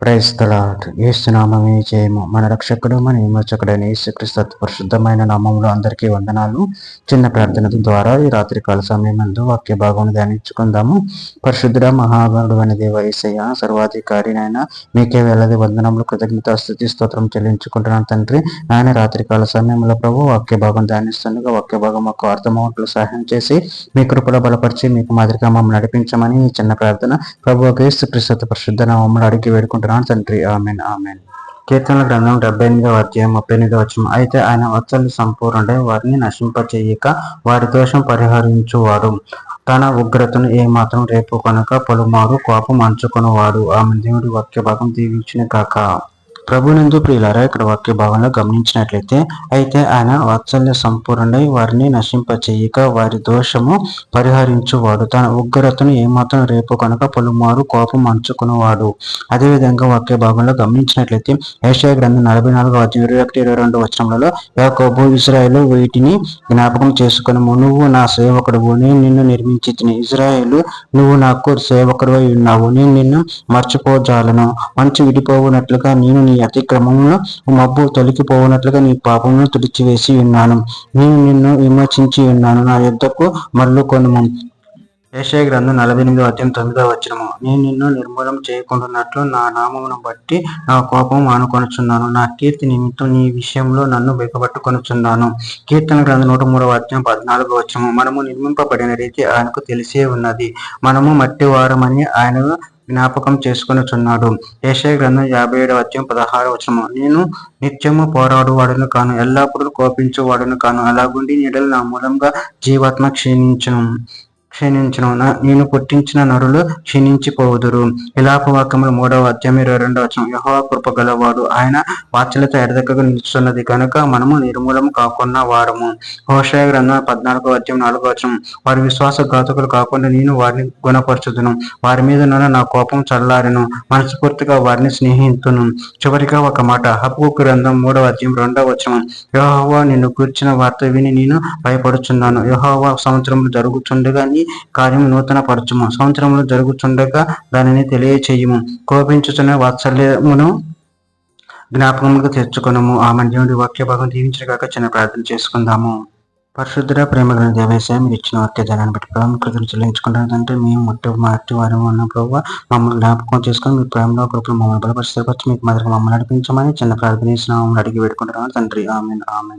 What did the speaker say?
Praise the lord. యేసు నామమే జయము. మన రక్షకుడు మన విమోచకుడైన యేసుక్రీస్తు పరిశుద్ధమైన నామములో అందరికీ వందనాలు. చిన్న ప్రార్థన ద్వారా ఈ రాత్రికాల సమయమందు వాక్య భాగం ధ్యానించుకుందాము. పరిశుద్ధుడ మహాగణుడు అనే దేవ యేసయ్య, సర్వాధికారినైనా మీకే వేలాది వందనములు, కృతజ్ఞత స్తుతి స్తోత్రం చెల్లించుకుంటున్నాను తండ్రి. ఆయన రాత్రికాల సమయంలో ప్రభు వాక్య భాగం ధ్యానిస్తుండగా వాక్య భాగం మాకు అర్థమవుట్లు సహాయం చేసి మీ కృపలో బలపరిచి మీకు మాదిరిగా మమ్మల్ని నడిపించమని ఈ చిన్న ప్రార్థన ప్రభు యేసుక్రీస్తు పరిశుద్ధ నామములో అడిగి వేడుకుంటున్నాను తండ్రి. Amen amen. కీర్తనల గ్రంథం 78వ అధ్యాయం 38వ వచనం. అయితే ఆయన వాత్సల్య సంపూర్ణుడై వారిని నశింపచేయక వారి దోషం పరిహరించువాడు, తన ఉగ్రతను ఏమాత్రం రేపు కనుక పలుమారు కోపం అంచుకునేవాడు. ఆమె దేవుడి వాక్య భాగం దీవించిన కాక. ప్రభునందు ప్రియులారా, ఇక్కడ వాక్య భాగంలో గమనించినట్లయితే, అయితే ఆయన వాత్సల్య సంపూర్ణుడై వారిని నశింపచేయక వారి దోషము పరిహరించువాడు, తన ఉగ్రతను ఏమాత్రం రేపు కనుక పలుమారు కోపం అంచుకునేవాడు. అదేవిధంగా వాక్య భాగంలో గమనించినట్లయితే యెషయా గ్రంథం 44వ అధ్యాయం 21-22 వచనములలో, యాకోబు ఇశ్రాయేలు వీటిని జ్ఞాపకం చేసుకొనుము, నువ్వు నా సేవకుడువు, నేను నిన్ను నిర్మించితిని. ఇశ్రాయేలు, నువ్వు నాకు సేవకుడువై ఉన్నావు, నేను నిన్ను మర్చిపోజాలను. మంచు విడిపోవునట్లుగా నేను నీ అతిక్రమమును, మబ్బు తొలగిపోవునట్లుగా నీ పాపమును తుడిచివేసి ఉన్నాను. నేను నిన్ను విమోచించి ఉన్నాను, నా యొద్దకు మరలుకొనుము. యెషయా గ్రంథం 48వ అధ్యాయం 9వ వచనము. నేను నిన్ను నిర్మూలం చేయకుండానట్లు నా నామమును బట్టి నా కోపం మానుకొనుచున్నాను, నా కీర్తి నిమిత్తం నీ విషయంలో నన్ను బిగబట్టుకొనుచున్నాను. కీర్తన గ్రంథం 103వ అధ్యాయం 14వ వచనము. మనము నిర్మింపబడిన రీతి ఆయనకు తెలిసే ఉన్నది, మనము మట్టి వారమని ఆయన జ్ఞాపకం చేసుకొనుచున్నాడు. యెషయా గ్రంథం 57వ అధ్యాయం 16వ వచనము. నేను నిత్యము పోరాడువాడును కాను, ఎల్లప్పుడూ కోపించువాడును కాను, అలాగుండి నీడలు నా మూలంగా జీవాత్మ క్షీణించును. నేను పుట్టించిన నరులు క్షీణించిపోవుదురు. విలాప వాక్యములు 3వ అధ్యాయం 22వ వచనం. యెహోవా కృప గలవాడు, ఆయన వాత్సల్యత ఎడతెగక నిలుచున్నది కనుక మనము నిర్మూలము కాకున్న వారము. హోషేయ గ్రంథం 14వ అధ్యాయం 4వ వచనం. వారి విశ్వాసఘాతకులు కాకుండా నేను వారిని గుణపరచుదును, వారి మీద నా కోపం చల్లారెను, మనస్ఫూర్తిగా వారిని స్నేహితును. చివరిగా ఒక మాట, హబక్కూకు గ్రంథం 3వ అధ్యాయం 2వ వచనం. యెహోవా నిన్ను గూర్చిన వార్త విని నేను భయపడుచున్నాను. యెహోవా సంవత్సరములు జరుగుచుండగా నీ కార్యం నూతన పరచుము, సంవత్సరములు జరుగుచుండగా దానిని తెలియచేయుము, కోపించుచున్న వాత్సల్యమును జ్ఞాపకముగా తెచ్చుకొనుము. ఆమె దేవుడి వాక్య భాగం దీవించిన కాక చిన్న ప్రార్థన చేసుకుందాము. పరిశుద్ధ ప్రేమలను దేవేశం మీరు ఇచ్చిన వాక్య జనాన్ని బట్టి ప్రాముఖ్యతలు చెల్లించుకుంటారంటే మేము మట్టి వారు ఉన్న ప్రభావ మమ్మల్ని జ్ఞాపకం చేసుకొని మీ ప్రేమలో కృపలు మమ్మల్ని బలపరిస్తే మీకు మాదిరిగా మమ్మల్ని నడిపించమని చిన్న ప్రార్థన అడిగి పెట్టుకుంటున్నాను తండ్రి. Amen amen.